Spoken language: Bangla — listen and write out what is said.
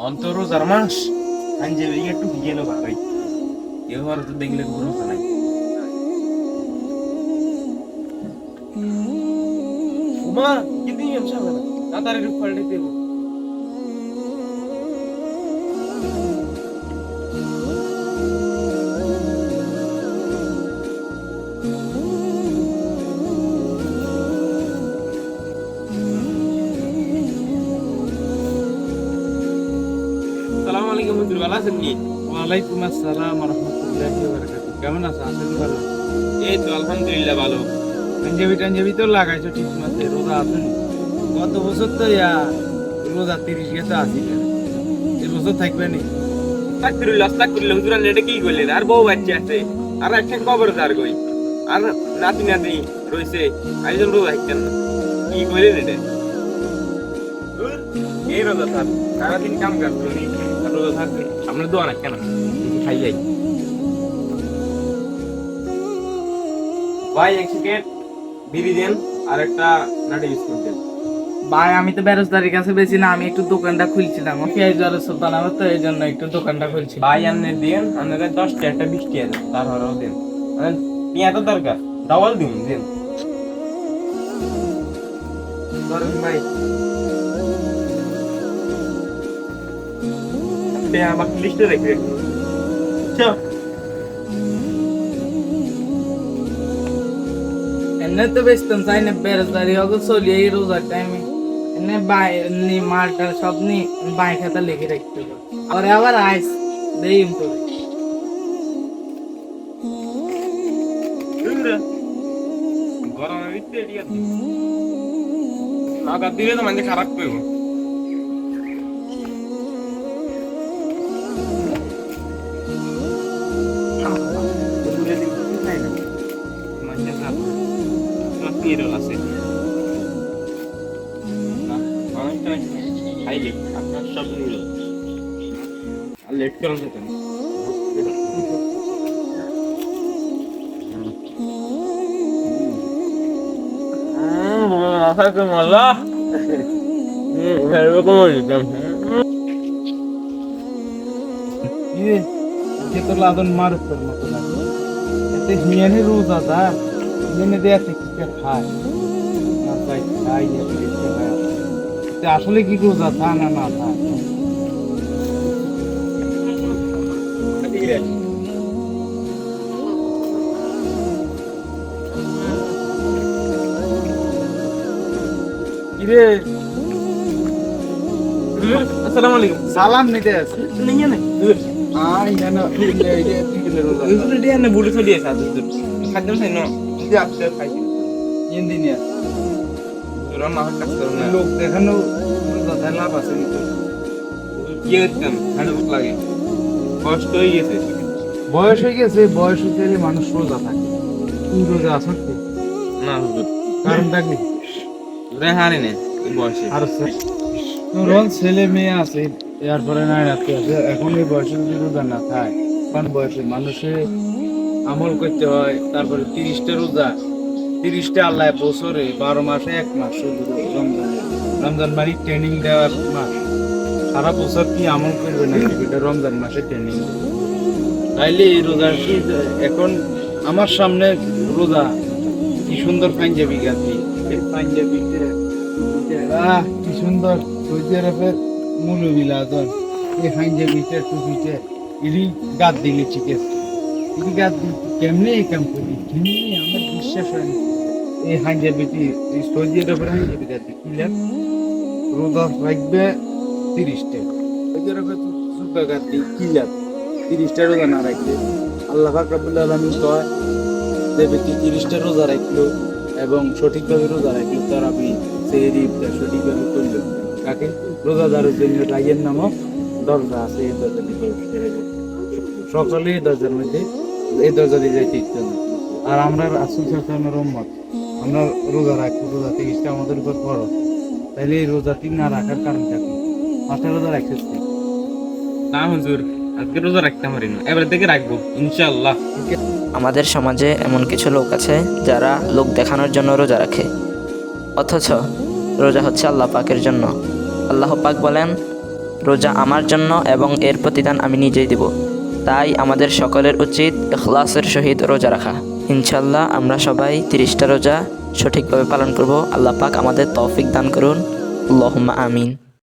অন্তর রোজার মাস আনজে একটু গেল ভাই কেউ আর তো দেখলে ভরসা নাই। উমা কিন্তু এমসা না তাড়াতাড়ি রূপ পাল্টে দেব। আসসালামু আলাইকুম হুজুর, ভালো আছেন কি? ওয়ালাইকুম আসসালাম রহমতুল্লাহি ওয়া বারাকাতুহু। কেমন আছো? আছেন ভালো? এই তো আলহামদুলিল্লাহ ভালো। পাঞ্জাবি তো লাগাইছো ঠিক মতো, রোজা আছেন? গত বছর তো রোজা 30 গেছে আসি, এই বছর থাকবে নি? আস্তাগফিরুল্লাহ আস্তাগফিরুল্লাহ হুজুর, আপনি এটা কি করলেন? আর বউ বাচ্চা আছে, আর একটা কবর দার কই, আর নাতি নাতি রইছে, আইজন রোজা রাখতেন না, কি করলেন এটা? ধুর, এই রোজা থাক, সারাদিন কাম কাজ করি আর রোজা থাকবে, আপনার দোয়া না কেন কিছু খাই যাই। ভাই এক সেকেন্ড বিড়ি দেন আর একটা নাটি বিস্কুট দেন। ভাই আমি তো বেরোজগারির কাছে বেশি না, আমি একটু দোকানটা খুলছিলাম, পেঁয়াজ জলের সুলতান আমার, তো এই জন্য একটু দোকানটা খুলছি। ভাই আপনি দেন, আপনাদের 10টা একটা 20 টাকা দেন, তারপরেও দেন, পেঁয়াজ তো দরকার, ডাবল দিন দেন। ধরেন ভাই, আপনি আমাকে লিস্টে রেখে চল। এনে তো বেচতাম চাই না, বেরোজগারি হোক চলি এই রোজার টাইমে এনে বাই নি মালটা সব নি বাই খাতা লিখে রাখতে হবে। আবার আইস দেই তো গরমের ভিতরে এদিকে দিন। নাগাদ দিলে তো মানে খারাপ করবো। আপনার সব নিল আর লেট করেন যেতেন। মজা এরকম ইয়ে যে তো লাদন মারুক তোর মতো লাগে এতে হিয়ানে রোজা দা হিয়ানে দেয়া থেকে খায় না তাই খাই এতে আসলে কি রোজা থা না না থা কিরে আসসালামু আলাইকুম। সালাম নিতে আছে নিয়ে নে আই জানো এই রোজা উজুরে দিয়ে নে বুড়ি চলিয়ে আছে আদুর খাদ্য চাই না যে আপনি খাইছেন ইঞ্জিনিয়ার জোরা মাথা কাজ করো না লোক দেখানো রোজা থা লাভ আছে কিন্তু কি করতাম খালি ভুক লাগে কষ্ট হয়ে গেছে বয়স হয়ে গেছে, বয়স হয়ে গেলে মানুষ রোজা থাকে। তুই রোজা আছো কি? না হুজুর কারণ থাকলি রে হারে নে এই বয়সে আর তোর ছেলে মেয়ে আছে, এরপরে নাই রাখতে আছে, এখন এই বয়সে যদি রোজা না খায়, কারণ বয়সে মানুষে আমল করতে হয়, তারপরে 30টা রোজা, 30টা আল্লাহ বছরে 12 মাসে 1 মাস শুধু রমজানে, রমজান মানে ট্রেনিং দেওয়ার মাস, সারা বছর কি আমল করবে না এটা রমজান মাসে ট্রেনিং। তাইলে এই রোজা কি এখন আমার সামনে রোজা, কি সুন্দর পাঞ্জাবি গাতি, এই পাঞ্জাবিতে কি সুন্দর সৌদি আরবের মুলুবিলাদন, এই পাঞ্জাবিতে টুপিতে ইরি গাদ দিলে ঠিক আছে, ইরি গাদ কেমনে এই কাম করি, কেমনে আমার বিশ্বাস হয় না। এই পাঞ্জাবিটি এই সৌদি আরবের পাঞ্জাবি গাতি কিলাম রোজা রাখবে 30টা, সৌদি আরবের সুগা গাতি কিলাম 30টা রোজা না রাখলে আল্লাহ পাক রব্বুল আলামিন কয় যে ব্যক্তি 30টা রোজা রাখলো এবং সঠিকভাবে রোজা রাখলো তার আমি সেহরি ইফতার সঠিকভাবে করলো, কাকে রোজাদারের জন্য রাইয়ের নামক দরজা আছে, এই দরজা দিয়ে সকলে এই দরজার মধ্যে এই দরজা দিয়ে যাইতে ইচ্ছে না। আর আমরা রাসূল সাল্লাল্লাহু আলাইহি ওয়াসাল্লামের উম্মত, আমরা রোজা রাখবো, রোজা 30টা আমাদের উপর ফরজ, তাহলে এই রোজাটি না রাখার কারণটা কি? মাথায় রোজা রাখছিস তুই? না হুজুর আজকে রোজা রাখতে পারি না, এবার থেকে রাখবো ইনশাআল্লাহ। আমাদের সমাজে এমন কিছু লোক আছে যারা লোক দেখানোর জন্য রোজা রাখে, অথচ রোজা হচ্ছে আল্লাহ পাকের জন্য। আল্লাহ পাক বলেন, রোজা আমার জন্য এবং এর প্রতিদান আমি নিজেই দেব। তাই আমাদের সকলের উচিত ইখলাসের সহিত রোজা রাখা। ইনশাল্লাহ আমরা সবাই 30টা রোজা সঠিকভাবে পালন করব। আল্লাহ পাক আমাদের তৌফিক দান করুন। আল্লাহুম্মা আমিন।